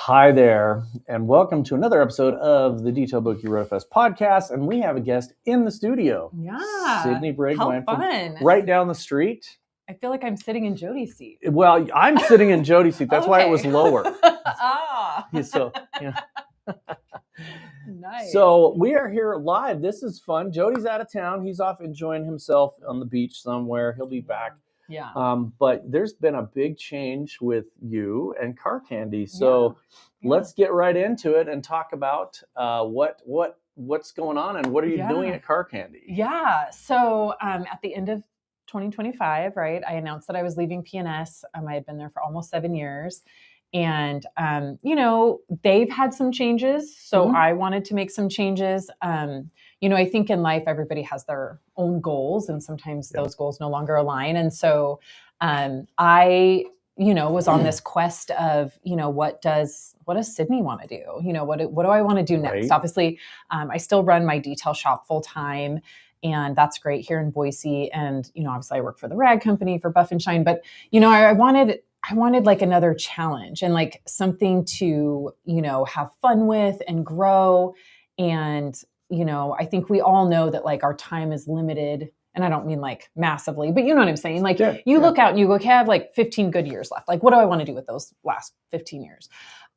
Hi there, and welcome to another episode of the DetailBookie RoadFS podcast. And we have a guest in the studio. Yeah. Sydney Brae Gwinn How fun. right down the street. I feel like I'm sitting in Jody's seat. Well, I'm sitting in Jody's seat. That's why it was lower. So, yeah. Nice. So we are here live. This is fun. Jody's out of town. He's off enjoying himself on the beach somewhere. He'll be back. Yeah. But there's been a big change with you and Car Candy. So let's get right into it and talk about what's going on and what are you doing at Car Candy? Yeah. So at the end of 2025, right, I announced that I was leaving P&S. I had been there for almost 7 years. And, they've had some changes. So I wanted to make some changes. I think in life, everybody has their own goals and sometimes those goals no longer align. And so I was on this quest of, what does Sydney want to do? What do I want to do next? Right. Obviously, I still run my detail shop full time. And that's great here in Boise. And, obviously I work for the rag company for Buff and Shine. But, I wanted like another challenge and like something to, have fun with and grow. And, I think we all know that like our time is limited. And I don't mean like massively, but you know what I'm saying? Like look out and you go, okay, I have like 15 good years left. Like, what do I want to do with those last 15 years?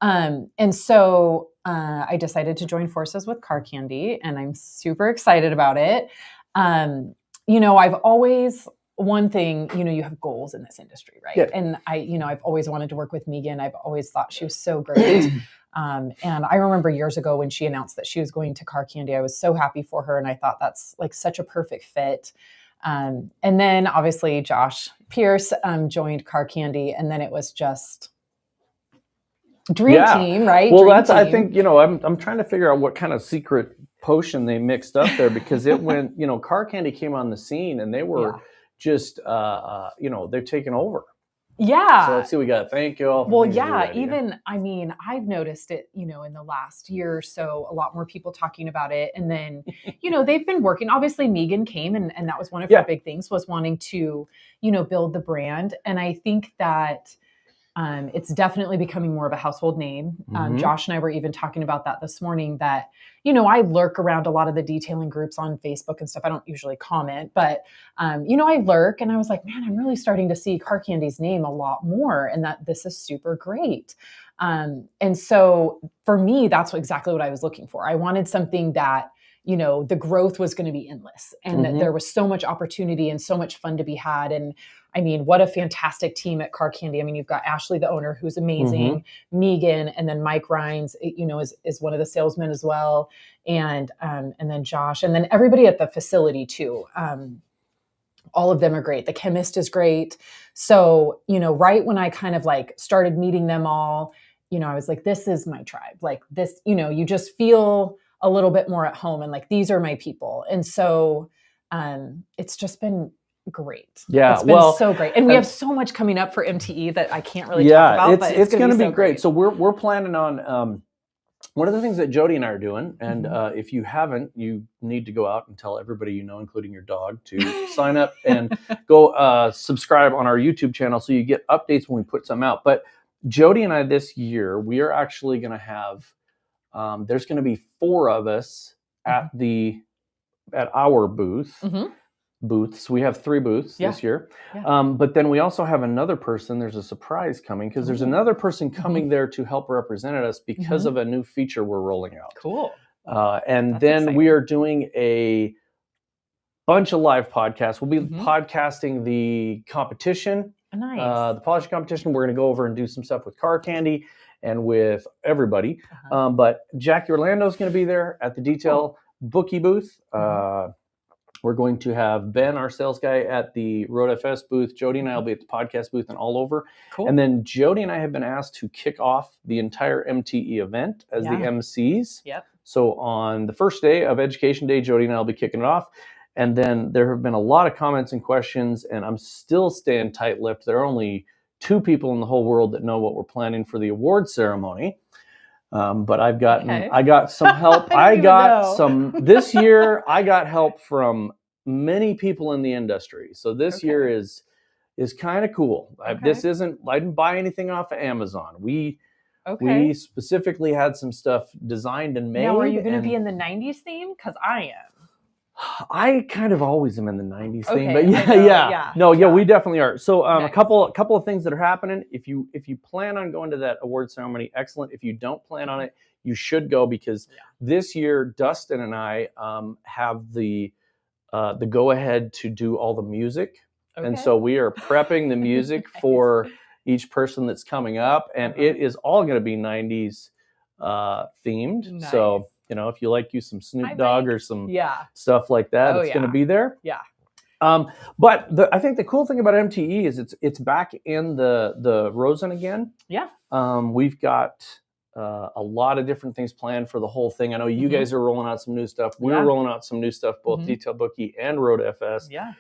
And so I decided to join forces with Car Candy and I'm super excited about it. I've always, one thing, you have goals in this industry, right? Yeah. And I've always wanted to work with Megan. I've always thought she was so great. And I remember years ago when she announced that she was going to Car Candy, I was so happy for her. And I thought that's like such a perfect fit. And then obviously Josh Pierce joined Car Candy and then it was just dream team, right? Well, dream that's, team. I think, I'm trying to figure out what kind of secret potion they mixed up there because it went, Car Candy came on the scene and they were just, they're taking over. Yeah. So let's see, we got thank you all. Well, I've noticed it, in the last year or so, a lot more people talking about it. And then, they've been working, obviously Megan came and that was one of her big things was wanting to, build the brand. And I think that it's definitely becoming more of a household name. Josh and I were even talking about that this morning that, I lurk around a lot of the detailing groups on Facebook and stuff. I don't usually comment, but, I lurk and I was like, man, I'm really starting to see Car Candy's name a lot more and that this is super great. And so for me, that's exactly what I was looking for. I wanted something that, the growth was going to be endless and that there was so much opportunity and so much fun to be had. And I mean, what a fantastic team at Car Candy. I mean, you've got Ashley, the owner, who's amazing, Megan, and then Mike Rhines, is one of the salesmen as well. And then Josh, and then everybody at the facility too. All of them are great. The chemist is great. So, right when I kind of like started meeting them all, I was like, this is my tribe. Like this, you just feel a little bit more at home and like, these are my people. And so it's just been great. Yeah. It's been so great. And we have so much coming up for MTE that I can't really talk about, but it's going to be so great. So we're planning on, one of the things that Jody and I are doing, and if you haven't, you need to go out and tell everybody including your dog, to sign up and go subscribe on our YouTube channel so you get updates when we put some out. But Jody and I this year, we are actually going to have, there's going to be 4 of us at our booths. We have 3 booths this year. Yeah. But then we also have another person. There's a surprise coming because there's another person coming there to help represent us because of a new feature we're rolling out. Cool. And then exciting. We are doing a bunch of live podcasts. We'll be podcasting the competition. Nice. The polishing competition. We're going to go over and do some stuff with Car Candy and with everybody. But Jackie Orlando is going to be there at the DetailBookie booth. We're going to have Ben, our sales guy, at the RoadFS booth. Jody and I will be at the podcast booth and all over. Cool. And then Jody and I have been asked to kick off the entire MTE event as the MCs. Yep. So on the first day of Education Day, Jody and I will be kicking it off. And then there have been a lot of comments and questions, and I'm still staying tight-lipped. There are only 2 people in the whole world that know what we're planning for the award ceremony. But I got some help. This year I got help from many people in the industry. So this year is kind of cool. I didn't buy anything off of Amazon. We We specifically had some stuff designed and made. Now, are you going to be in the 90s theme? Because I am. I kind of always am in the 90s theme, but we definitely are. So nice. a couple of things that are happening. If you plan on going to that award ceremony, excellent. If you don't plan on it, you should go, because this year Dustin and I have the go ahead to do all the music, and so we are prepping the music nice. For each person that's coming up, and it is all going to be 90s themed. Nice. So, if you like some Snoop Dogg or some stuff like that, it's going to be there. Yeah. But I think the cool thing about MTE is it's back in the Rosen again. Yeah. We've got a lot of different things planned for the whole thing. I know you guys are rolling out some new stuff. We're rolling out some new stuff, both DetailBookie and RoadFS. Yeah.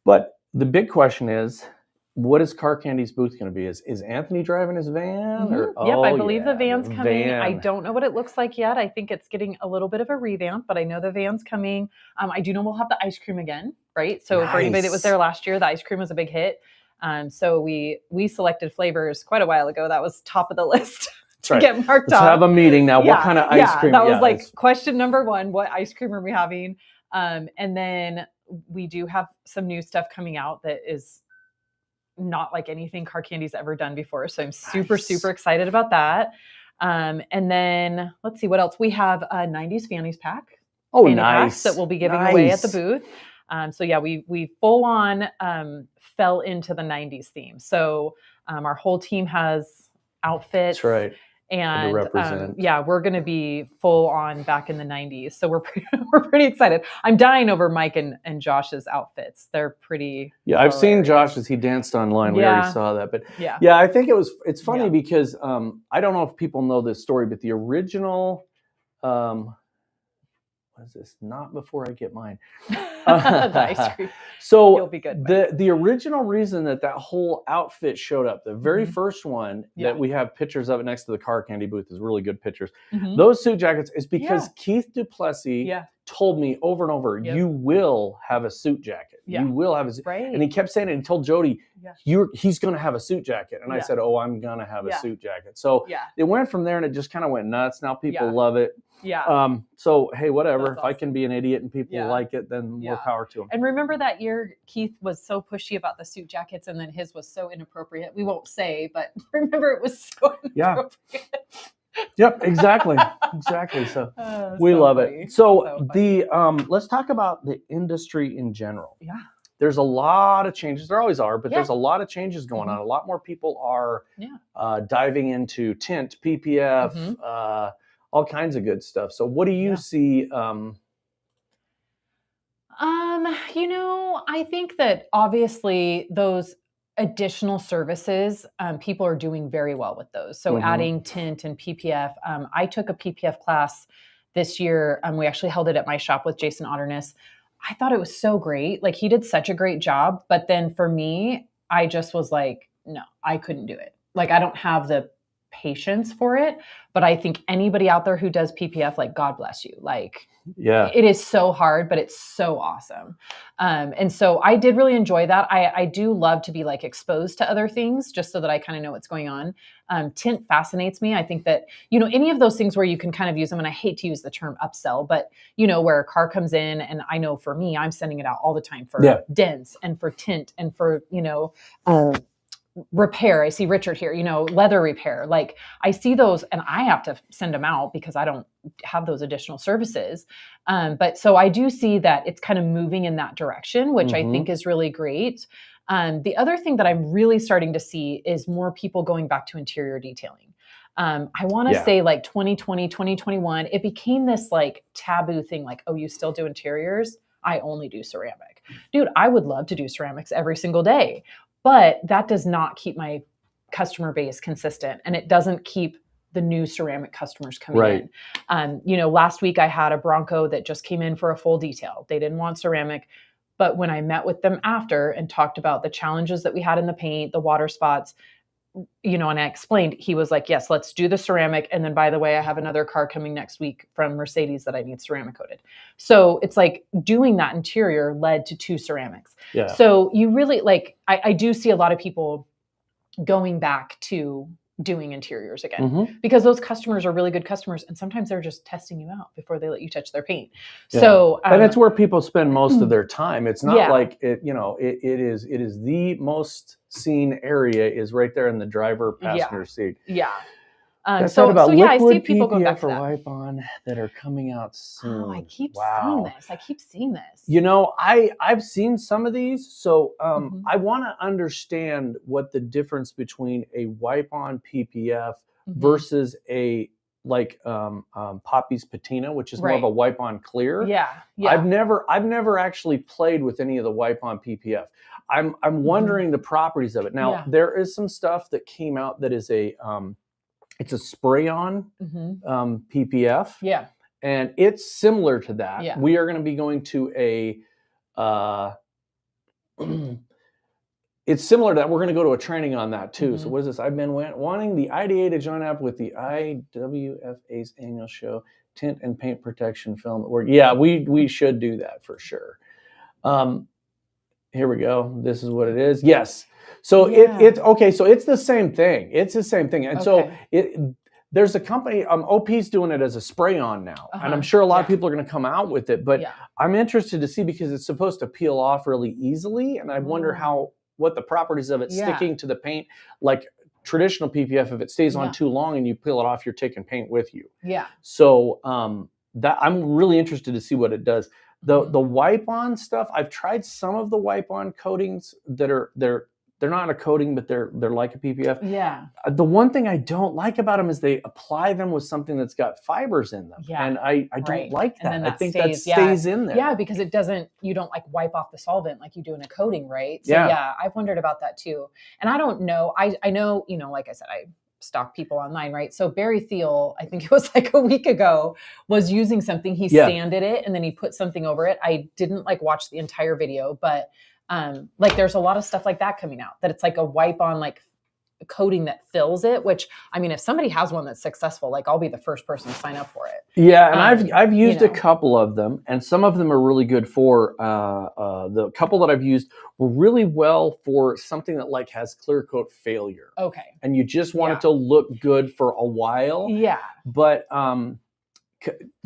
But the big question is, what is Car Candy's booth going to be? Is Anthony driving his van? Yep, I believe the van's coming. I don't know what it looks like yet. I think it's getting a little bit of a revamp, but I know the van's coming. I do know we'll have the ice cream again, right? So for anybody that was there last year, the ice cream was a big hit. So we selected flavors quite a while ago. That was top of the list to get marked off. Let's have a meeting now. What kind of ice cream? That was question number one. What ice cream are we having? And then we do have some new stuff coming out that is not like anything Car Candy's ever done before. So I'm super excited about that. And then let's see what else. We have a 90s Fannies pack. Oh, nice. That we'll be giving away at the booth. So yeah, we full on fell into the 90s theme. So our whole team has outfits. That's right. And we're going to be full on back in the 90s. So we're pretty excited. I'm dying over Mike and Josh's outfits. They're pretty. Yeah, I've seen Josh as he danced online. We already saw that. But I think it's funny because I don't know if people know this story, but the original, what is this? Not before I get mine. The ice cream. So you'll be good, the original reason that whole outfit showed up, the very first one that we have pictures of it next to the Car Candy booth, is really good pictures. Those suit jackets is because Keith Duplessis told me over and over, you will have a suit jacket. You will have a suit. Right. And he kept saying it, and told Jody, he's going to have a suit jacket. And I said, I'm going to have a suit jacket. So it went from there, and it just kind of went nuts. Now people love it. Yeah. So, hey, whatever. That's awesome. If I can be an idiot and people like it, then more power to them. And remember that year Keith was so pushy about the suit jackets, and then his was so inappropriate. We won't say, but remember it was so inappropriate. Yep, exactly. So we love it. So let's talk about the industry in general. Yeah. There's a lot of changes. There always are, but there's a lot of changes going on. A lot more people are diving into Tint, PPF, all kinds of good stuff. So what do you see? I think that obviously those additional services, people are doing very well with those. So adding Tint and PPF. I took a PPF class this year. We actually held it at my shop with Jason Otterness. I thought it was so great. Like, he did such a great job. But then for me, I just was like, no, I couldn't do it. Like, I don't have the patience for it. But I think anybody out there who does PPF, like, God bless you. Like, it is so hard, but it's so awesome. And so I did really enjoy that. I do love to be like exposed to other things just so that I kind of know what's going on. Tint fascinates me. I think that, any of those things where you can kind of use them, and I hate to use the term upsell, but where a car comes in, and I know for me, I'm sending it out all the time for dents and for tint and for, repair. I see Richard here, leather repair. Like, I see those and I have to send them out because I don't have those additional services. But so I do see that it's kind of moving in that direction, which I think is really great. The other thing that I'm really starting to see is more people going back to interior detailing. I want to say like 2020, 2021, it became this like taboo thing. Like, oh, you still do interiors? I only do ceramic. Dude, I would love to do ceramics every single day. But that does not keep my customer base consistent, and it doesn't keep the new ceramic customers coming in. Last week I had a Bronco that just came in for a full detail. They didn't want ceramic, but when I met with them after and talked about the challenges that we had in the paint, the water spots, and I explained, he was like, yes, let's do the ceramic. And then, by the way, I have another car coming next week from Mercedes that I need ceramic coated. So it's like doing that interior led to 2 ceramics. Yeah. So you really I do see a lot of people going back to doing interiors again, because those customers are really good customers, and sometimes they're just testing you out before they let you touch their paint. Yeah. So and it's where people spend most of their time. It's not like it, it is the most seen area is right there in the driver passenger seat. Yeah. I see people going back to that. Wipe on that are coming out soon. Oh, I keep seeing this. I've seen some of these, so I want to understand what the difference between a wipe on PPF versus a Poppy's Patina, which is more of a wipe on clear. Yeah. I've never actually played with any of the wipe on PPF. I'm wondering the properties of it. Now there is some stuff that came out that is it's a spray-on PPF. Yeah. And it's similar to that. Yeah. We are going to be going to it's similar to that. We're going to go to a training on that too. So what is this? I've been wanting the IDA to join up with the IWFA's annual show, Tint and Paint Protection Film. Yeah, we should do that for sure. Here we go. This is what it is. Yes. So it's okay. So it's the same thing. And so there's a company, OP's doing it as a spray on now. And I'm sure a lot of people are going to come out with it, but I'm interested to see because it's supposed to peel off really easily. And I wonder what the properties of it sticking to the paint, like traditional PPF, if it stays on too long and you peel it off, you're taking paint with you. Yeah. So that I'm really interested to see what it does. The wipe on stuff, I've tried some of the wipe on coatings that they're not a coating, but they're like a PPF. Yeah. The one thing I don't like about them is they apply them with something that's got fibers in them. Yeah. And I don't like that. I think that stays in there. Yeah, because you don't like wipe off the solvent like you do in a coating, right? So I've wondered about that too. And I don't know. I know, like I said, I stalk people online, right? So Barry Thiel, I think it was like a week ago, was using something. He sanded it and then he put something over it. I didn't watch the entire video, but there's a lot of stuff like that coming out that it's like a wipe on coating that fills it, which if somebody has one that's successful, I'll be the first person to sign up for it. Yeah. And I've used a couple of them, and some of them are really good for the couple that I've used were really well for something that has clear coat failure. Okay. And you just want it to look good for a while. Yeah. But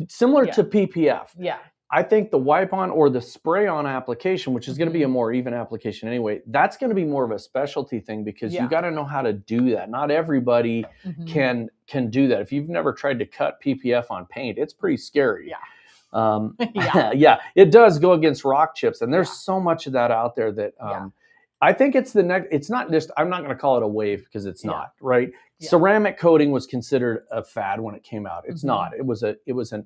similar to PPF. Yeah. I think the wipe on or the spray on application, which is going to be a more even application anyway, that's going to be more of a specialty thing because you got to know how to do that. Not everybody can do that. If you've never tried to cut PPF on paint, it's pretty scary. Yeah. It does go against rock chips, and there's so much of that out there that I think it's the next. It's not just. I'm not going to call it a wave because it's not right. Yeah. Ceramic coating was considered a fad when it came out. It's not. It was a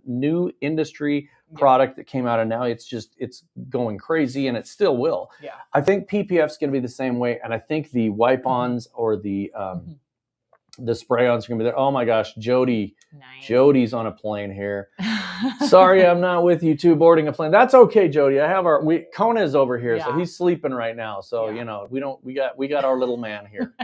new industry product that came out, and now it's going crazy, and it still will. Yeah. I think PPF's going to be the same way, and I think the wipe-ons or the spray-ons are going to be there. Oh my gosh, Jody. Nice. Jody's on a plane here. Sorry, I'm not with you two boarding a plane. That's okay, Jody. I have Kona's over here, so he's sleeping right now. So we got our little man here.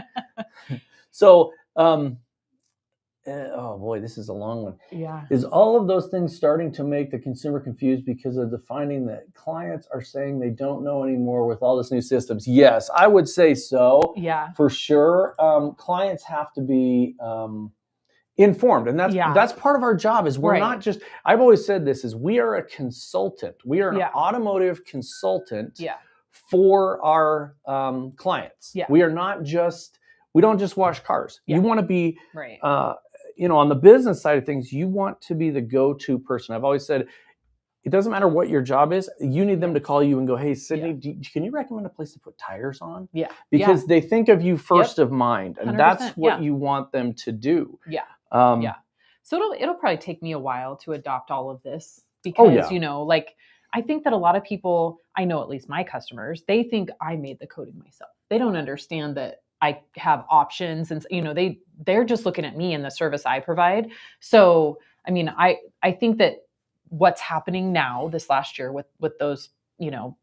So oh boy, this is a long one. Yeah. Is all of those things starting to make the consumer confused because of the finding that clients are saying they don't know anymore with all this new systems? Yes, I would say so. Yeah. For sure. Clients have to be informed, and that's part of our job. Is we're not just. I've always said this: is we are a consultant. We are an automotive consultant for our clients. Yeah. We are not just. We don't just wash cars. You want to be on the business side of things, you want to be the go-to person. I've always said, it doesn't matter what your job is. You need them to call you and go, hey, Sydney, can you recommend a place to put tires on? Yeah. Because they think of you first of mind, and that's what you want them to do. Yeah. So it'll probably take me a while to adopt all of this because, I think that a lot of people, I know at least my customers, they think I made the coating myself. They don't understand that I have options, and they're just looking at me and the service I provide. So, I think that what's happening now this last year with those,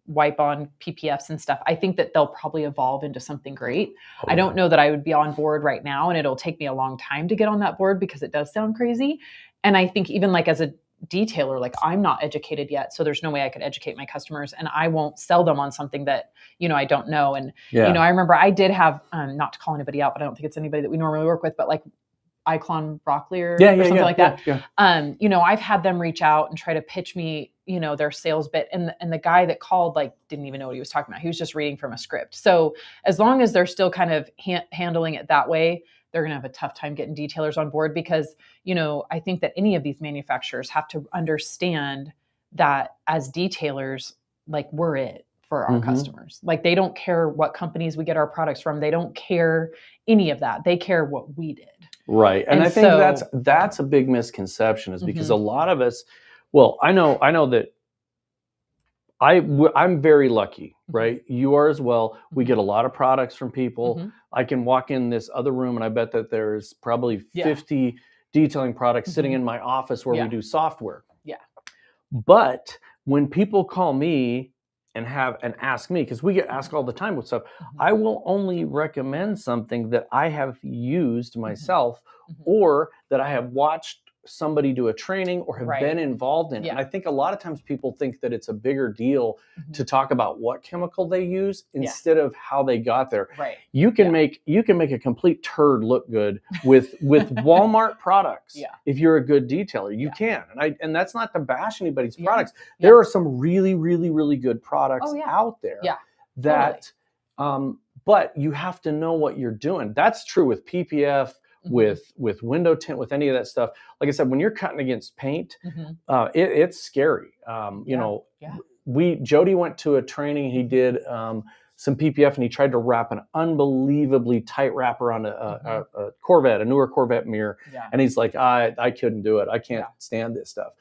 wipe on PPFs and stuff, I think that they'll probably evolve into something great. I don't know that I would be on board right now, and it'll take me a long time to get on that board because it does sound crazy. And I think even as a detailer, like I'm not educated yet, so there's no way I could educate my customers, and I won't sell them on something that, I don't know. And, I remember I did have, not to call anybody out, but I don't think it's anybody that we normally work with, but like Icon Broccoli or something like that. Yeah. I've had them reach out and try to pitch me, their sales bit. And the guy that called, like, didn't even know what he was talking about. He was just reading from a script. So as long as they're still kind of handling it that way, they're going to have a tough time getting detailers on board because, I think that any of these manufacturers have to understand that as detailers, like we're it for our customers. Like they don't care what companies we get our products from. They don't care any of that. They care what we did. Right. And I think that's a big misconception is because a lot of us, well, I know that I'm very lucky, right? You are as well. We get a lot of products from people. I can walk in this other room and I bet that there's probably 50 detailing products sitting in my office where we do software. Yeah. But when people call me and ask me, because we get asked all the time with stuff, I will only recommend something that I have used myself or that I have watched somebody do a training or have been involved in. And I think a lot of times people think that it's a bigger deal to talk about what chemical they use instead of how they got there. Right. You can make a complete turd look good with Walmart products. If you're a good detailer, you can. And that's not to bash anybody's products. There are some really, really, really good products out there that but you have to know what you're doing. That's true with PPF, with window tint, with any of that stuff. Like I said, when you're cutting against paint, it's scary. Jody went to a training. He did some PPF and he tried to wrap an unbelievably tight wrapper on a Corvette, a newer Corvette mirror. And he's like, I couldn't do it. I can't stand this stuff.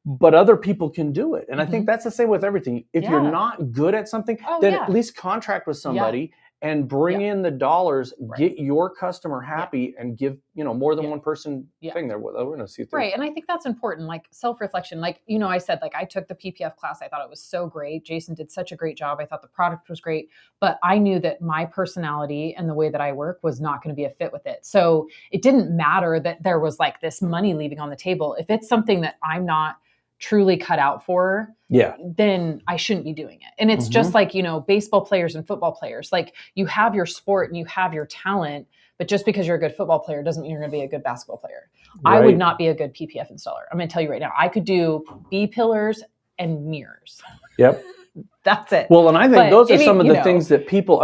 But other people can do it. And I think that's the same with everything. If you're not good at something, then at least contract with somebody and bring in the dollars, get your customer happy and give, more than one person thing there. We're going to see things. Right. And I think that's important, like self-reflection. Like, I said, like I took the PPF class. I thought it was so great. Jason did such a great job. I thought the product was great, but I knew that my personality and the way that I work was not going to be a fit with it. So it didn't matter that there was like this money leaving on the table. If it's something that I'm not truly cut out for, then I shouldn't be doing it. And it's just like, baseball players and football players, like you have your sport and you have your talent, but just because you're a good football player doesn't mean you're going to be a good basketball player. Right. I would not be a good PPF installer. I'm going to tell you right now, I could do B pillars and mirrors. Yep. That's it. Well, and I think those are some of the things that people,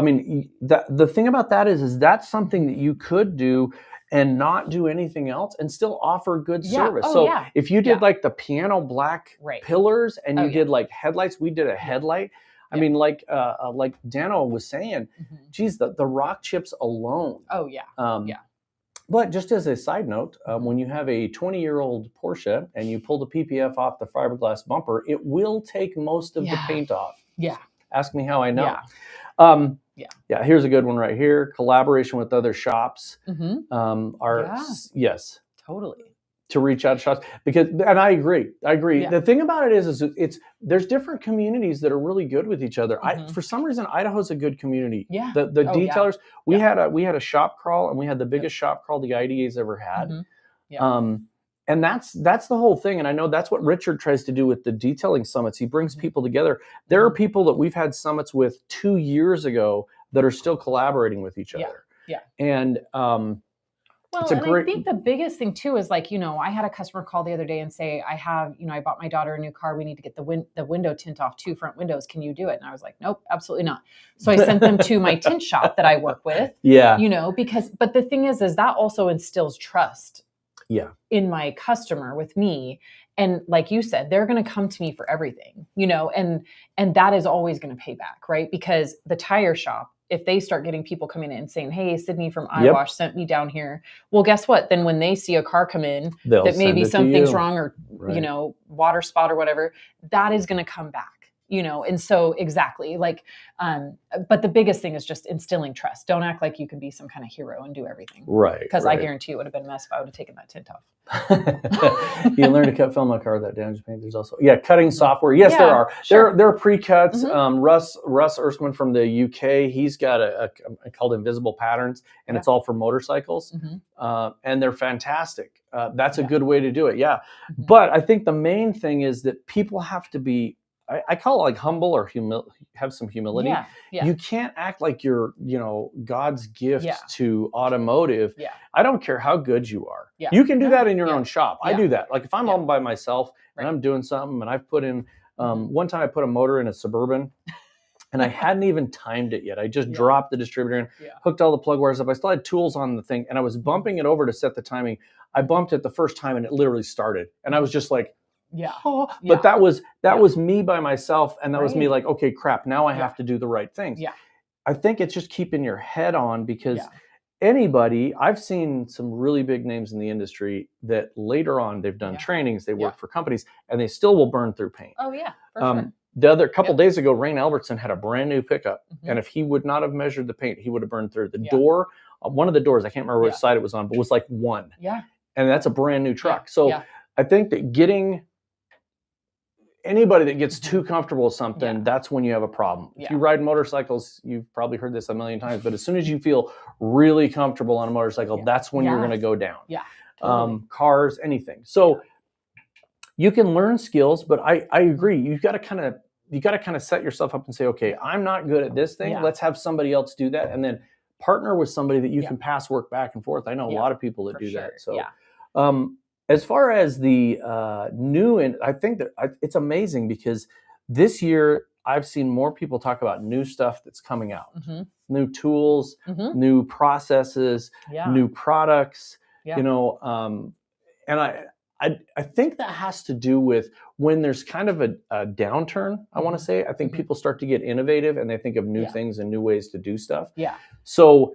the thing about that is that's something that you could do and not do anything else and still offer good service. If you did like the piano black pillars and you did like headlights, we did a headlight. I mean, like Dano was saying, geez, the rock chips alone. But just as a side note, when you have a 20-year-old Porsche and you pull the PPF off the fiberglass bumper, it will take most of the paint off. Ask me how I know. Here's a good one right here. Collaboration with other shops totally to reach out to shops and I agree. The thing about it is there's different communities that are really good with each other. For some reason, Idaho's a good community. The detailers, we had a shop crawl and we had the biggest shop crawl the IDA's ever had. And that's the whole thing. And I know that's what Richard tries to do with the detailing summits. He brings people together. There are people that we've had summits with 2 years ago that are still collaborating with each other. And I think the biggest thing too is like, I had a customer call the other day and say, I bought my daughter a new car. We need to get the window tint off 2 front windows. Can you do it? And I was like, nope, absolutely not. So I sent them to my tint shop that I work with. But the thing is that also instills trust in my customer with me. And like you said, they're going to come to me for everything, and that is always going to pay back, right? Because the tire shop, if they start getting people coming in and saying, hey, Sydney from iWash sent me down here. Well, guess what? Then when they see a car come in that maybe something's wrong or, water spot or whatever, that is going to come back. And so exactly like, but the biggest thing is just instilling trust. Don't act like you can be some kind of hero and do everything. Right. Because I guarantee it would have been a mess if I would have taken that tint off. You learn to cut film on a car without damage paint. There's also cutting software. Yes, there are. Sure. There are pre-cuts. Russ Erskine from the UK, he's got a called Invisible Patterns, and it's all for motorcycles, and they're fantastic. That's a good way to do it. Yeah, but I think the main thing is that people have to be. I call it like humble or have some humility. Yeah. You can't act like you're, God's gift to automotive. Yeah. I don't care how good you are. Yeah. You can do that in your own shop. I Yeah. do that. Like if I'm all by myself and I'm doing something and I've put in, one time I put a motor in a Suburban and I hadn't even timed it yet. I just dropped the distributor and hooked all the plug wires up. I still had tools on the thing and I was bumping it over to set the timing. I bumped it the first time and it literally started. And I was just like, but that was me by myself, and that was me like, okay, crap, now I have to do the right things. I think it's just keeping your head on, because I've seen some really big names in the industry that later on they've done trainings, they work for companies, and they still will burn through paint. Oh yeah, for sure. The other couple days ago, Rain Albertson had a brand new pickup, and if he would not have measured the paint, he would have burned through the door. One of the doors, I can't remember which side it was on, but was like 1. Yeah, and that's a brand new truck. So I think that anybody that gets too comfortable with something, that's when you have a problem. If you ride motorcycles, you've probably heard this a million times, but as soon as you feel really comfortable on a motorcycle, that's when you're going to go down. Yeah. Totally. Cars, anything. So you can learn skills, but I agree. You've got to kind of set yourself up and say, okay, I'm not good at this thing. Let's have somebody else do that. And then partner with somebody that you can pass work back and forth. I know a lot of people that do that. So, as far as the new, and I think that it's amazing because this year I've seen more people talk about new stuff that's coming out, new tools, new processes, new products, and I think that has to do with when there's kind of a downturn, I want to say. I think people start to get innovative and they think of new things and new ways to do stuff. Yeah. So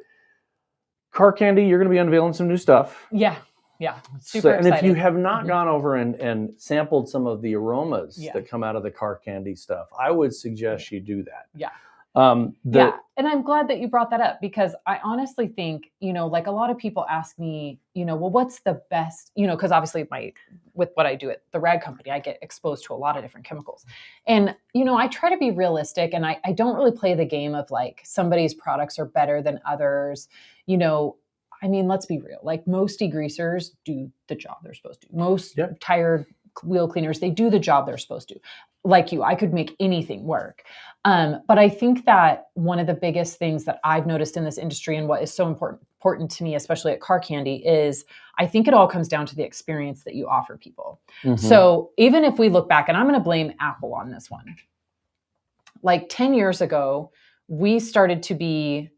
Car Candy, you're going to be unveiling some new stuff. Yeah. Yeah, super excited. And if you have not gone over and sampled some of the aromas that come out of the Car Candy stuff, I would suggest you do that. Yeah. And I'm glad that you brought that up, because I honestly think, like a lot of people ask me, well, what's the best, because obviously with what I do at the rag company, I get exposed to a lot of different chemicals. And, I try to be realistic, and I don't really play the game of like somebody's products are better than others. I mean, let's be real. Like most degreasers do the job they're supposed to. Most tire wheel cleaners, they do the job they're supposed to. Like I could make anything work. But I think that one of the biggest things that I've noticed in this industry, and what is so important to me, especially at Car Candy, is I think it all comes down to the experience that you offer people. So even if we look back, and I'm going to blame Apple on this one. Like 10 years ago, we started to be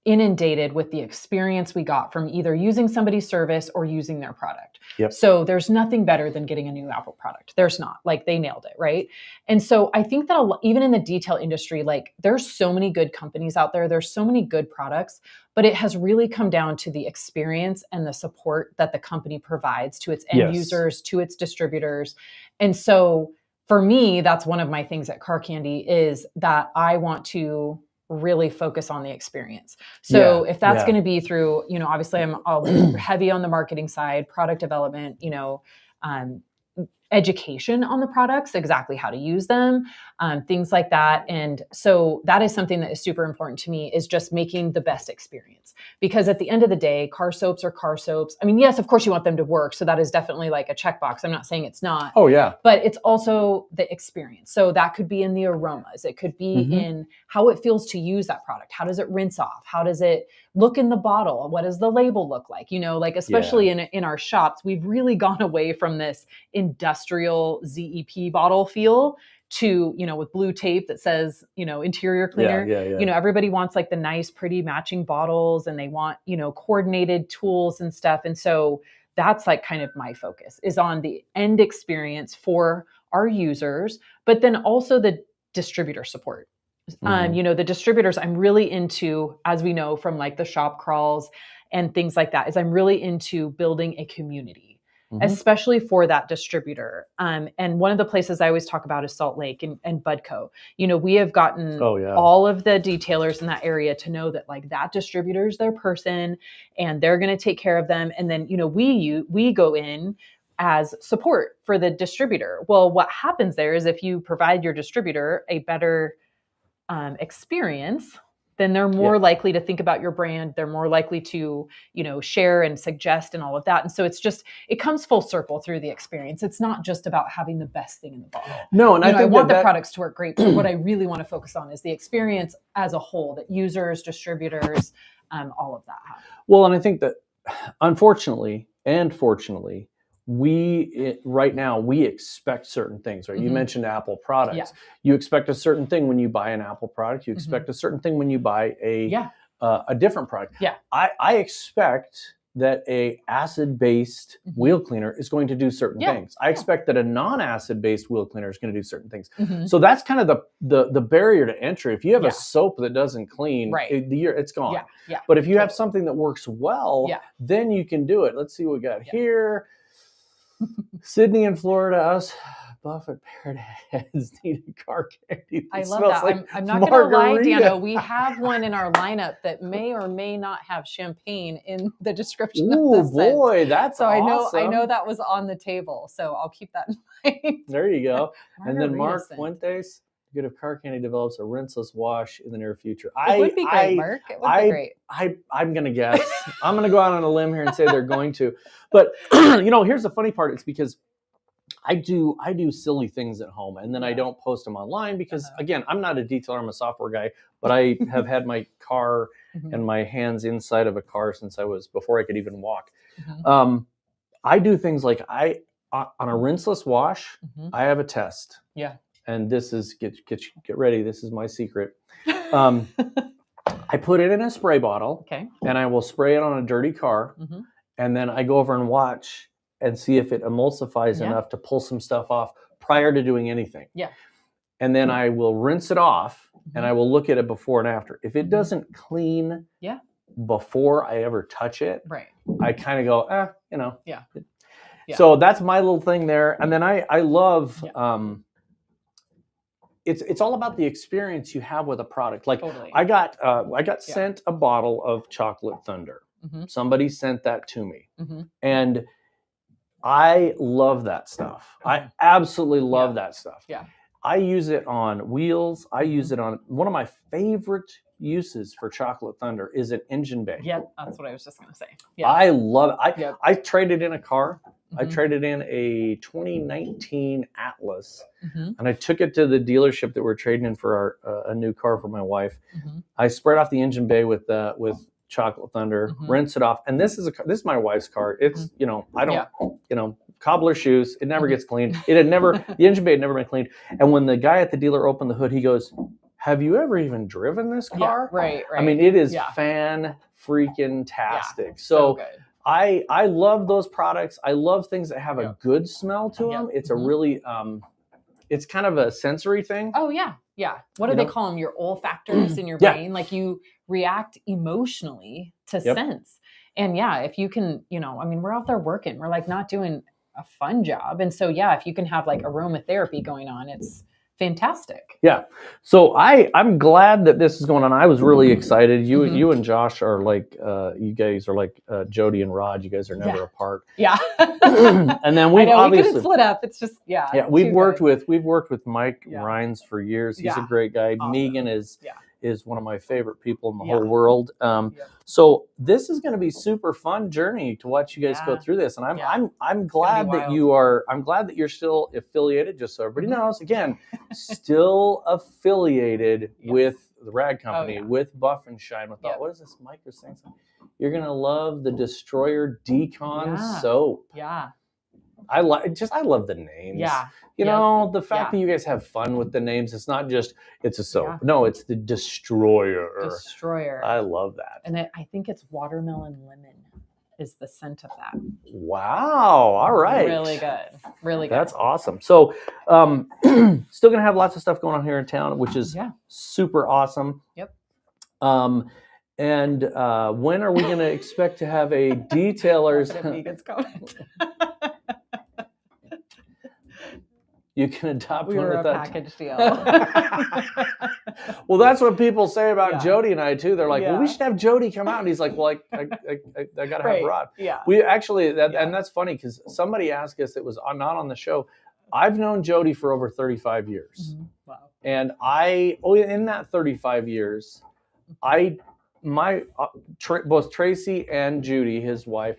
inundated with the experience we got from either using somebody's service or using their product. So there's nothing better than getting a new Apple product. There's not. Like they nailed it, right? And so I think that even in the detail industry, like there's so many good companies out there. There's so many good products, but it has really come down to the experience and the support that the company provides to its end users, to its distributors. And so for me, that's one of my things at Car Candy, is that I want to really focus on the experience. So if that's going to be through, obviously I'll be heavy on the marketing side, product development, education on the products, exactly how to use them, things like that. And so that is something that is super important to me, is just making the best experience. Because at the end of the day, car soaps are car soaps. I mean, yes, of course you want them to work. So that is definitely like a checkbox. I'm not saying it's not. Oh yeah. But it's also the experience. So that could be in the aromas. It could be in how it feels to use that product. How does it rinse off? How does it look in the bottle? What does the label look like? Like especially in our shops, we've really gone away from this industrial ZEP bottle feel to, with blue tape that says, interior cleaner. Everybody wants like the nice, pretty matching bottles, and they want, coordinated tools and stuff. And so that's like kind of my focus, is on the end experience for our users, but then also the distributor support. The distributors I'm really into, as we know from like the shop crawls and things like that, is I'm really into building a community. especially for that distributor. And one of the places I always talk about is Salt Lake and Budco. You know, we have gotten all of the detailers in that area to know that like that distributor is their person and they're going to take care of them. And then, you know, we go in as support for the distributor. Well, what happens there is if you provide your distributor a better experience, then they're more likely to think about your brand. They're more likely to, you know, share and suggest and all of that. And so it comes full circle through the experience. It's not just about having the best thing in the bottle. No, and I want the products to work great, but what I really want to focus on is the experience as a whole that users, distributors, all of that have. Well, and I think that unfortunately and fortunately, right now we expect certain things, right? You mentioned Apple products. Yeah. You expect a certain thing when you buy an Apple product. You expect a certain thing when you buy a different product. Yeah. I expect that a acid-based wheel cleaner is going to do certain things. I expect that a non-acid-based wheel cleaner is going to do certain things. So that's kind of the barrier to entry. If you have a soap that doesn't clean, it's gone. Yeah. But if you have something that works well, then you can do it. Let's see what we got here. Sydney in Florida, us Buffett parrot heads need a car candy. I love that. Like I'm not going to lie, Dano. We have one in our lineup that may or may not have champagne in the description of the scent. Oh boy, that's awesome. I know that was on the table, so I'll keep that in mind. There you go. And then Mark Fuentes, good if car candy develops a rinseless wash in the near future. It would be great, Mark. It would be great. I'm going to guess. I'm going to go out on a limb here and say they're going to. But, you know, here's the funny part. It's because I do silly things at home, and then I don't post them online because, again, I'm not a detailer. I'm a software guy, but I have had my car and my hands inside of a car since before I could even walk. I do things like on a rinseless wash, I have a test. Yeah. And this is, get ready, this is my secret. I put it in a spray bottle, and I will spray it on a dirty car, and then I go over and watch and see if it emulsifies enough to pull some stuff off prior to doing anything. Yeah. And then I will rinse it off, and I will look at it before and after. If it doesn't clean before I ever touch it, I kind of go, you know. Yeah. So that's my little thing there. And then I love... It's all about the experience you have with a product. Like I got sent a bottle of Chocolate Thunder. Somebody sent that to me, and I love that stuff. I absolutely love that stuff. Yeah, I use it on wheels. I use it on one of my favorite uses for Chocolate Thunder is an engine bay. Yeah, that's what I was just gonna say. Yeah, I love it. I traded in a car. I traded in a 2019 Atlas, and I took it to the dealership that we're trading in for a new car for my wife. I sprayed off the engine bay with Chocolate Thunder, rinse it off, and this is my wife's car. It's I don't cobbler shoes. It never gets cleaned. The engine bay had never been cleaned. And when the guy at the dealer opened the hood, he goes, "Have you ever even driven this car?" Yeah, right. I mean, it is fan-freaking-tastic. So good. I love those products. I love things that have a good smell to them. It's a really, it's kind of a sensory thing. Oh, yeah. Yeah. What do they call them? Your olfactors in your brain. Like you react emotionally to scents. And if you can, I mean, we're out there working. We're like not doing a fun job. And so, if you can have like aromatherapy going on, it's fantastic. Yeah. So I'm glad that this is going on. I was really excited. You and Josh are like, you guys are like Jody and Rod. You guys are never apart. Yeah. And then we couldn't split up. It's just, we've worked with Mike Rhines for years. He's a great guy. Awesome. Megan is one of my favorite people in the whole world. So this is going to be super fun journey to watch you guys go through this. And I'm glad that you're still affiliated, just so everybody knows, again, still affiliated with the Rag Company, with Buff and Shine. What is this Mike was saying? You're going to love the Destroyer Decon soap. Yeah. I love the names. Yeah. You know, the fact that you guys have fun with the names, it's not just, it's a soap. Yeah. No, it's the Destroyer. Destroyer. I love that. And I think it's watermelon lemon is the scent of that. Wow. All right. Really good. Really good. That's awesome. So still going to have lots of stuff going on here in town, which is super awesome. Yep. And when are we going to expect to have a detailer's... Vegan's comment. you can adopt We one were a with that. package deal. Well, that's what people say about Yeah. Jody and I too. They're like, well, we Yeah. should have Jody come out. And he's like, well, I got to have Rod. Yeah. We actually, Yeah. and that's funny because somebody asked us, it was not on the show. I've known Jody for over 35 years. Mm-hmm. Wow. And in that 35 years, both Tracy and Judy, his wife,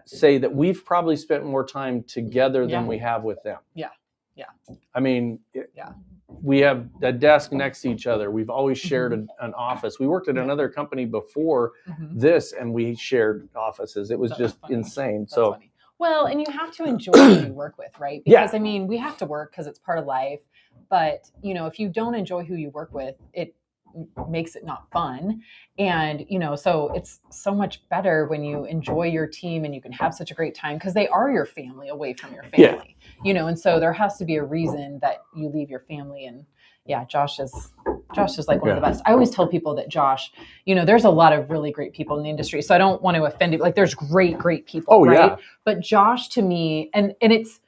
say that we've probably spent more time together than we have with them. Yeah. Yeah. I mean, Yeah. we have a desk next to each other. We've always shared an office. We worked at another company before this, and we shared offices. It was just insane. That's so funny. Well, and you have to enjoy who you work with, right? Because I mean, we have to work because it's part of life. But if you don't enjoy who you work with, it makes it not fun. And so it's so much better when you enjoy your team and you can have such a great time because they are your family away from your family. And so there has to be a reason that you leave your family. And Josh is like one of the best. I always tell people that Josh, there's a lot of really great people in the industry, so I don't want to offend you. Like there's great people, right? Yeah. But Josh, to me, and it's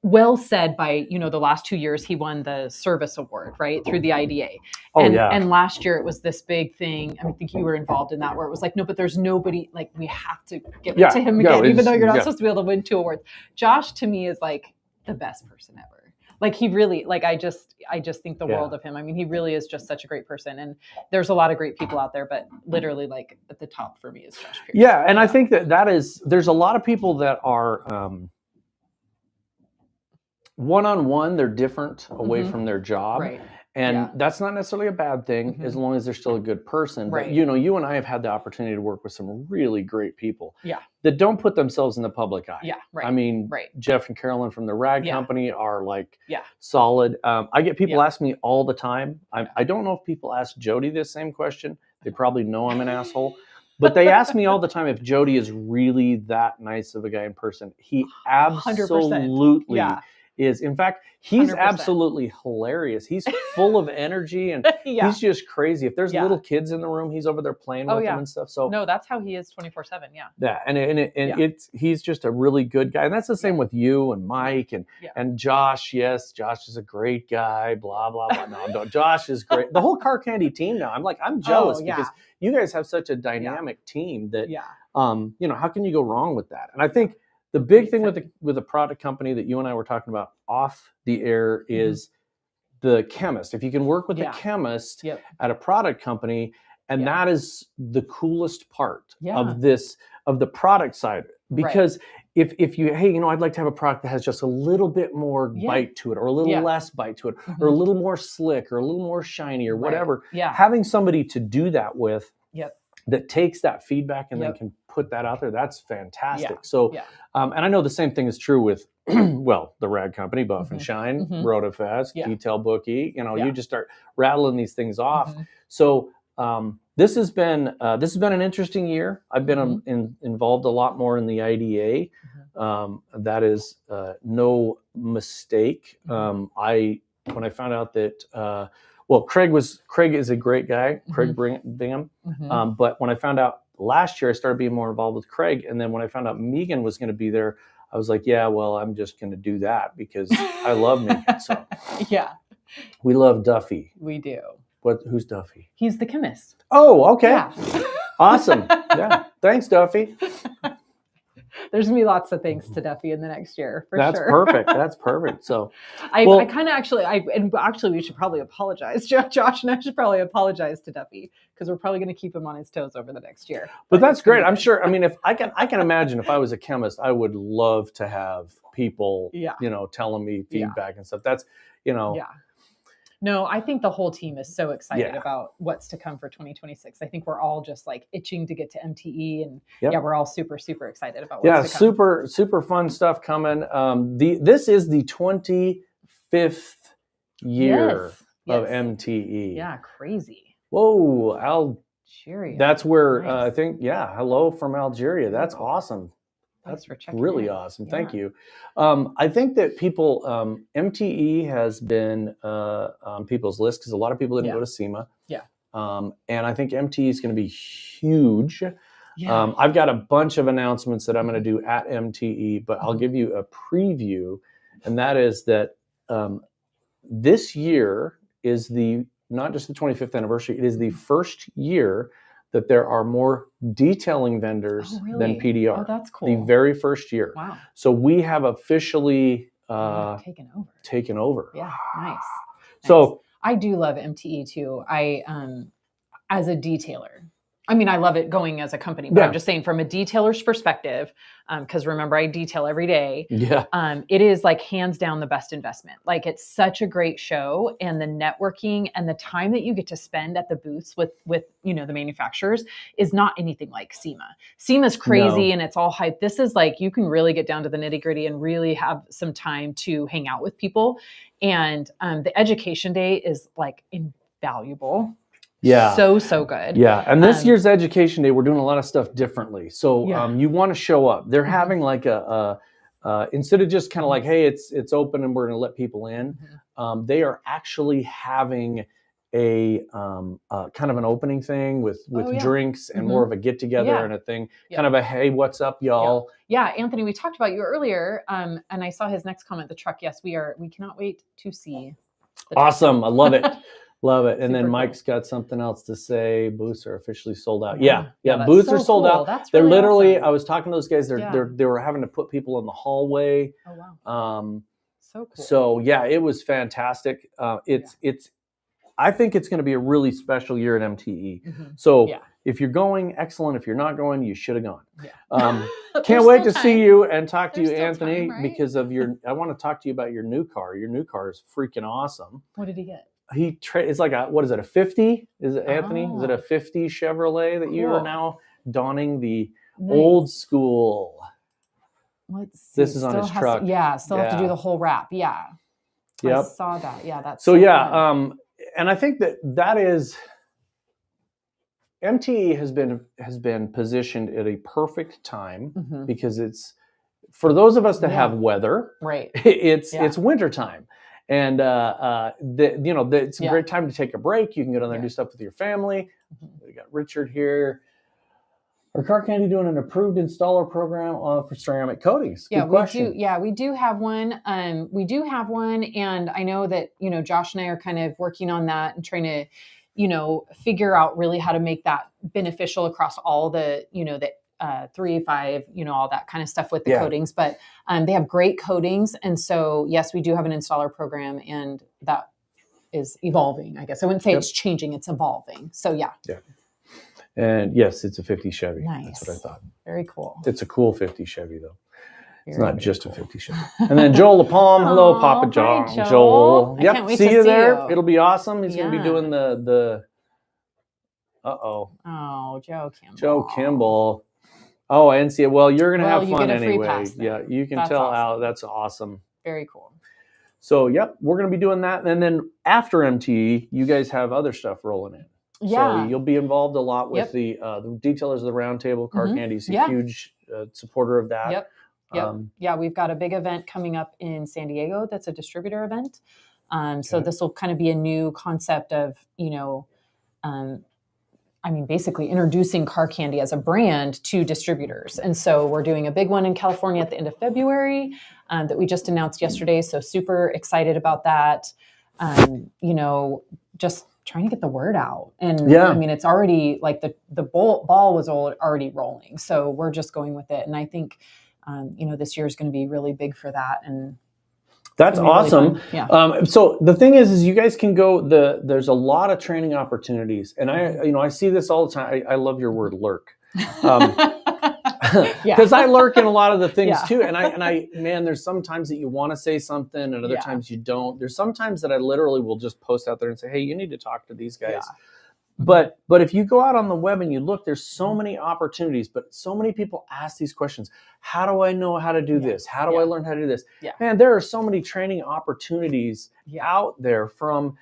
well said by, the last 2 years he won the service award, right, through the IDA. And last year it was this big thing. I think you were involved in that, where it was like, no, but there's nobody, like we have to give it to him again, even though you're not supposed to be able to win 2 awards. Josh, to me, is like the best person ever. Like he really, like I just think the world of him. I mean, he really is just such a great person. And there's a lot of great people out there, but literally like at the top for me is Josh Pierce. Yeah, and I think there's a lot of people that are one-on-one, they're different away from their job. Right. And that's not necessarily a bad thing as long as they're still a good person. Right. But, you and I have had the opportunity to work with some really great people that don't put themselves in the public eye. Yeah, right. I mean, Jeff and Carolyn from the Rag Company are like solid. I get people ask me all the time. I don't know if people ask Jody this same question. They probably know I'm an asshole. But they ask me all the time if Jody is really that nice of a guy in person. He absolutely is. In fact, he's 100%. Absolutely hilarious. He's full of energy and he's just crazy. If there's little kids in the room, he's over there playing with them and stuff. So no, that's how he is 24/7. Yeah. And he's just a really good guy. And that's the same with you and Mike and Josh. Yes, Josh is a great guy. Blah blah blah. No, Josh is great. The whole Car Candy team now. I'm jealous because you guys have such a dynamic team that how can you go wrong with that? And I think the big thing with a product company that you and I were talking about off the air is the chemist. If you can work with the chemist at a product company, and that is the coolest part of the product side. Because if you, I'd like to have a product that has just a little bit more bite to it, or a little less bite to it, or a little more slick, or a little more shiny, or whatever. Having somebody to do that with that takes that feedback and then can put that out there, that's fantastic. So, and I know the same thing is true with, the Rag Company, Buff and Shine, RoadFS, DetailBookie. You just start rattling these things off. So this has been an interesting year. I've been involved a lot more in the IDA. That is no mistake. When I found out that. Craig is a great guy, Craig Bingham. But when I found out last year, I started being more involved with Craig. And then when I found out Megan was going to be there, I was like, I'm just going to do that because I love Megan. So we love Duffy. We do. Who's Duffy? He's the chemist. Oh, okay. Yeah. Awesome. Yeah. Thanks, Duffy. There's gonna be lots of things to Duffy in the next year for That's sure. Perfect. That's perfect. So I kind of actually we should probably apologize. Josh and I should probably apologize to Duffy because we're probably going to keep him on his toes over the next year. But that's great. I'm sure. I mean, if I can imagine if I was a chemist, I would love to have people, telling me feedback and stuff. That's, No, I think the whole team is so excited about what's to come for 2026. I think we're all just like itching to get to MTE, and we're all super, super excited about what's to come. Super, super fun stuff coming. This is the 25th year of MTE. Yeah, crazy. Whoa, Algeria. That's where nice. I think. Yeah, hello from Algeria. That's awesome. Thanks for checking really in. Awesome. Yeah. Thank you. I think that people, MTE has been on people's list because a lot of people didn't go to SEMA. Yeah. And I think MTE is going to be huge. Yeah. I've got a bunch of announcements that I'm going to do at MTE, but I'll give you a preview. And that is that this year is not just the 25th anniversary, it is the first year that there are more detailing vendors than PDR. Oh, that's cool. The very first year. Wow. So we have officially taken over. Yeah, nice. So I do love MTE too. As a detailer, I mean, I love it going as a company, but I'm just saying from a detailer's perspective, because remember, I detail every day. Yeah. It is like hands down the best investment. Like it's such a great show, and the networking and the time that you get to spend at the booths with the manufacturers is not anything like SEMA. SEMA's crazy and it's all hype. This is like you can really get down to the nitty gritty and really have some time to hang out with people. And the education day is like invaluable. Yeah. So good. Yeah. And this year's education day, we're doing a lot of stuff differently. So you want to show up. They're having like instead of just kind of like, hey, it's open and we're going to let people in. They are actually having a kind of an opening thing with drinks and more of a get together and a thing, kind of a, hey, what's up, y'all? Yeah. Anthony, we talked about you earlier. And I saw his next comment, the truck. Yes, we cannot wait to see. Awesome. I love it. Love it. And then Mike's got something else to say. Booths are officially sold out. Yeah. Booths are sold out. That's they're really literally, awesome. I was talking to those guys. They were having to put people in the hallway. Oh, wow. So cool. So yeah, it was fantastic. I think it's going to be a really special year at MTE. So if you're going, excellent. If you're not going, you should have gone. Can't wait to see you and talk to you, Anthony, because of I want to talk to you about your new car. Your new car is freaking awesome. What did he get? It's like what is it, a 50? Is it, Anthony? Is it a 50 Chevrolet that you are now donning the old school? Let's see. This is on his truck. Still have to do the whole wrap. Yeah. Yep. I saw that. Yeah, that's so fun. And I think that is MTE has been positioned at a perfect time because it's for those of us that have weather, right? It's wintertime. And it's a great time to take a break. You can go down there and do stuff with your family. We got Richard here. Our Car Candy doing an approved installer program for ceramic coatings. Good question. We do have one. And I know that Josh and I are kind of working on that and trying to figure out really how to make that beneficial across all the 3, 5, all that kind of stuff with the coatings, but they have great coatings. And so, yes, we do have an installer program, and that is evolving, I guess. I wouldn't say it's changing, it's evolving. So, yeah. And yes, it's a 50 Chevy. Nice. That's what I thought. Very cool. It's a cool 50 Chevy, though. It's not just a 50 Chevy. And then Joel LaPalm. Hello, Papa John. Hi, Joel. I can't wait see to you see there. you. It'll be awesome. He's going to be doing the Oh, Joe Kimball. Oh, and see it. Well, you're going to have fun anyway. Yeah, you can tell how that's awesome. Very cool. So, we're going to be doing that. And then after MTE, you guys have other stuff rolling in. Yeah. So you'll be involved a lot with the detailers of the roundtable. Car Candy's a huge supporter of that. Yep. We've got a big event coming up in San Diego. That's a distributor event. So this will kind of be a new concept of, basically introducing Car Candy as a brand to distributors. And so we're doing a big one in California at the end of February that we just announced yesterday. So super excited about that. Just trying to get the word out. And it's already like the ball was already rolling. So we're just going with it. And I think, this year is going to be really big for that. And that's awesome. Really so the thing is you guys can go, there's a lot of training opportunities. And I see this all the time. I love your word lurk. Because I lurk in a lot of the things too. And I man, there's some times that you want to say something and other times you don't. There's some times that I literally will just post out there and say, hey, you need to talk to these guys. But if you go out on the web and you look, there's so many opportunities, but so many people ask these questions. How do I know how to do this? How do I learn how to do this? Man, there are so many training opportunities out there, from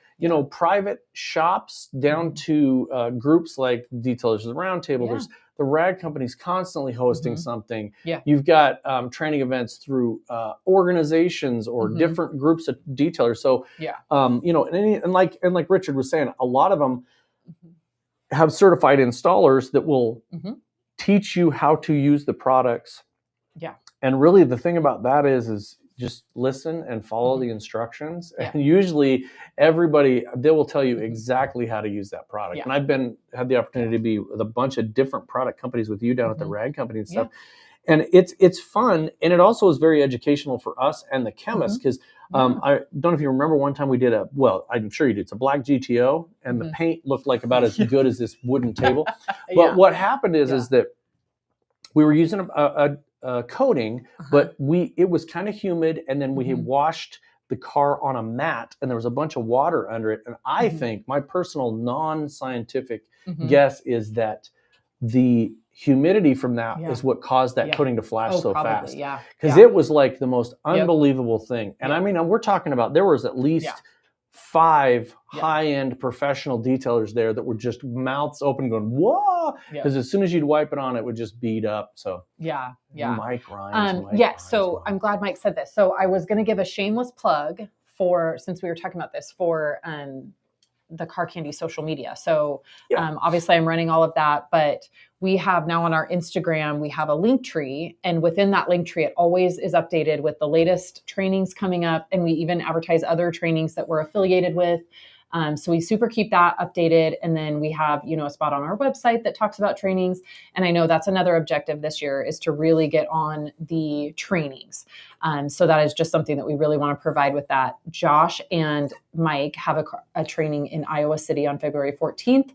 private shops down to groups like Detailers of the Roundtable. There's the rag company's constantly hosting something. You've got training events through organizations or different groups of detailers. So and like Richard was saying, a lot of them have certified installers that will teach you how to use the products. And really the thing about that is just listen and follow the instructions. And usually they will tell you exactly how to use that product. And I've had the opportunity to be with a bunch of different product companies with you down at the rag company and stuff. And it's fun. And it also is very educational for us and the chemists, because I don't know if you remember one time we did I'm sure you did. It's a black GTO, and the paint looked like about as good as this wooden table. But what happened is that we were using a coating, but it was kind of humid, and then we had washed the car on a mat, and there was a bunch of water under it. And I think my personal non-scientific guess is that the humidity from that is what caused that coating to flash so fast. Because it was like the most unbelievable thing. And I mean, we're talking about, there was at least 5 high-end professional detailers there that were just mouths open going, whoa, because as soon as you'd wipe it on, it would just beat up. So Mike Ryan's. So I'm glad Mike said this. So I was going to give a shameless plug since we were talking about this, for the Car Candy social media. So obviously I'm running all of that, but we have now on our Instagram, we have a link tree, and within that link tree, it always is updated with the latest trainings coming up. And we even advertise other trainings that we're affiliated with. So we super keep that updated. And then we have, a spot on our website that talks about trainings. And I know that's another objective this year, is to really get on the trainings. So that is just something that we really want to provide with that. Josh and Mike have a training in Iowa City on February 14th.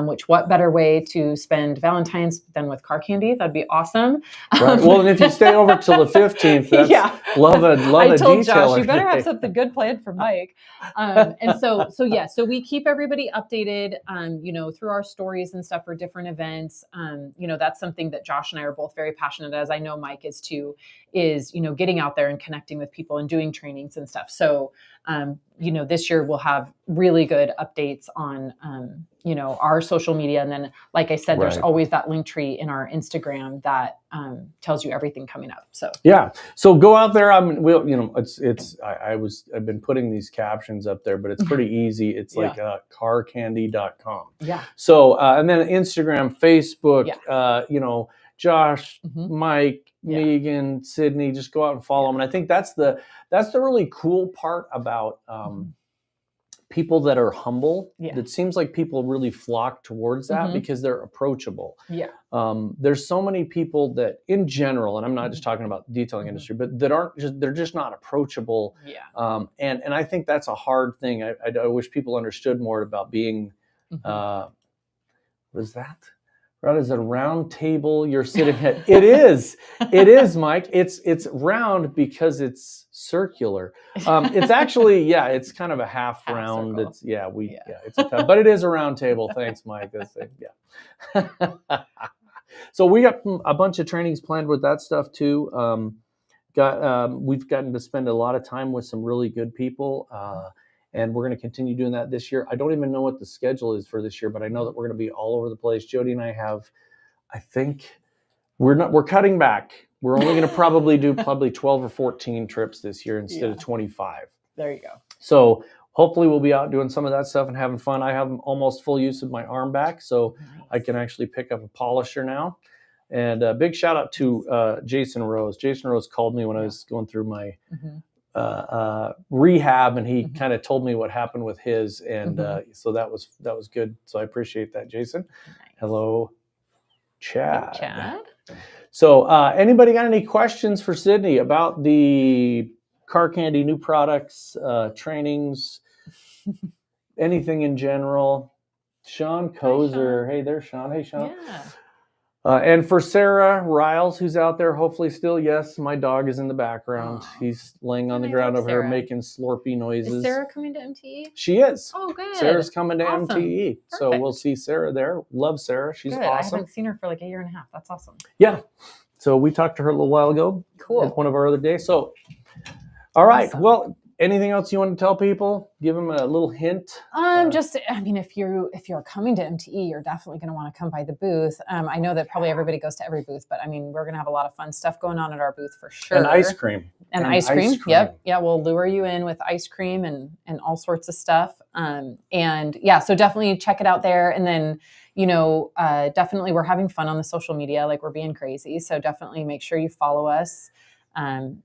Which what better way to spend Valentine's than with car candy? That'd be awesome. Right. Well, and if you stay over till the 15th, that's love a I told detailer. Josh, you better have something good planned for Mike. And so we keep everybody updated, through our stories and stuff for different events. That's something that Josh and I are both very passionate, as I know Mike is too, is getting out there and connecting with people and doing trainings and stuff. So, this year we'll have really good updates on, our social media. And then, like I said, there's always that link tree in our Instagram that tells you everything coming up. So, so go out there. I've been putting these captions up there, but it's pretty easy. It's like carcandy.com. So, and then Instagram, Facebook, Josh, Mike, Megan, Sydney, just go out and follow them. And I think that's the really cool part about people that are humble. It seems like people really flock towards that because they're approachable. There's so many people that in general, and I'm not just talking about the detailing industry, but that they're just not approachable. And I think that's a hard thing. I wish people understood more about being, was that? Right, is it a round table you're sitting at? It is, Mike. It's round because it's circular. It's actually, it's kind of a half round. Circle. It's but it is a round table. Thanks, Mike. So we got a bunch of trainings planned with that stuff too. We've gotten to spend a lot of time with some really good people. And we're going to continue doing that this year. I don't even know what the schedule is for this year, but I know that we're going to be all over the place. Jody and I think we're cutting back. We're only going to probably do 12 or 14 trips this year instead of 25. There you go. So hopefully we'll be out doing some of that stuff and having fun. I have almost full use of my arm back, so I can actually pick up a polisher now. And a big shout out to Jason Rose. Jason Rose called me when I was going through my rehab, and he kind of told me what happened with his, and so that was good. So I appreciate that, Jason. Nice. Hello, Chad. Hey, Chad. So anybody got any questions for Sydney about the Car Candy new products, trainings, anything in general? Sean Kozer. Hey, there's Sean. Hey, Sean. Yeah. And for Sarah Riles, who's out there, hopefully still, yes, my dog is in the background. Aww. He's laying on the ground over here Sarah. making slurpy noises. Is Sarah coming to MTE? She is. Oh, good. Sarah's coming to Awesome. MTE. Perfect. So we'll see Sarah there. Love Sarah. She's good. awesome. I haven't seen her for like a year and a half. That's awesome. Yeah. So we talked to her a little while ago. Cool. At one of our other days. So, all right. Awesome. Well, anything else you want to tell people? Give them a little hint. If you're coming to MTE, you're definitely going to want to come by the booth. I know that probably everybody goes to every booth, but we're going to have a lot of fun stuff going on at our booth for sure. And ice cream. And ice cream. Yep. Yeah. We'll lure you in with ice cream and all sorts of stuff. So definitely check it out there. And then, definitely we're having fun on the social media. Like, we're being crazy. So definitely make sure you follow us.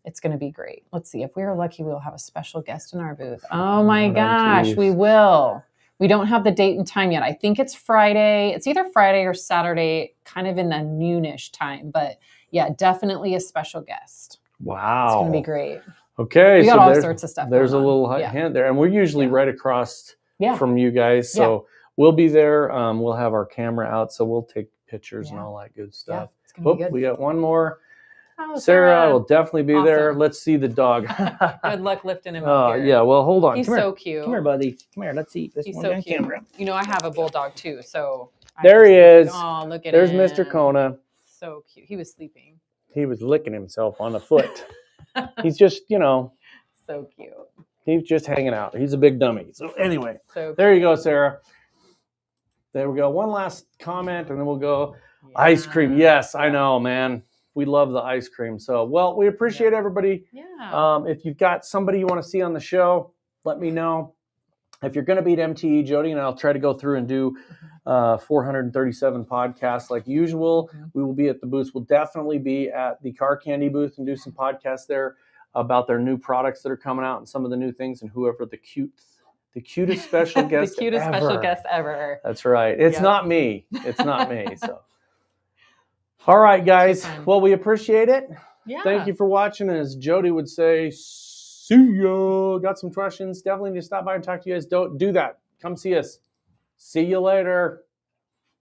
It's going to be great. Let's see. If we are lucky, we'll have a special guest in our booth. Oh my gosh, we will. We don't have the date and time yet. I think it's Friday. It's either Friday or Saturday, kind of in the noonish time. But yeah, definitely a special guest. Wow. It's going to be great. Okay. We got all sorts of stuff. There's a little hint there. And we're usually right across from you guys. So we'll be there. We'll have our camera out. So we'll take pictures and all that good stuff. It's going to be good. We got one more. Oh, Sarah will definitely be there. Let's see the dog. Good luck lifting him up here. Yeah, well, hold on. He's so cute. Come here, buddy. Come here. Let's see. He's so cute. Camera. You know, I have a bulldog too, so. There he is. Oh, look at There's him. Mr. Kona. So cute. He was sleeping. He was licking himself on the foot. He's just, So cute. He's just hanging out. He's a big dummy. So anyway, so there you go, Sarah. There we go. One last comment, and then we'll go. Ice cream. Yes, I know, man. We love the ice cream. So, well, we appreciate everybody. Yeah. If you've got somebody you want to see on the show, let me know. If you're going to be at MTE, Jody and I'll try to go through and do 437 podcasts like usual. We will be at the booths. We'll definitely be at the Car Candy booth and do some podcasts there about their new products that are coming out and some of the new things and whoever the cutest special guest the cutest special guest ever. That's right. It's not me. It's not me. So. All right, guys. Well, we appreciate it. Yeah. Thank you for watching. As Jody would say, see ya. Got some questions? Definitely need to stop by and talk to you guys. Don't do that. Come see us. See you later.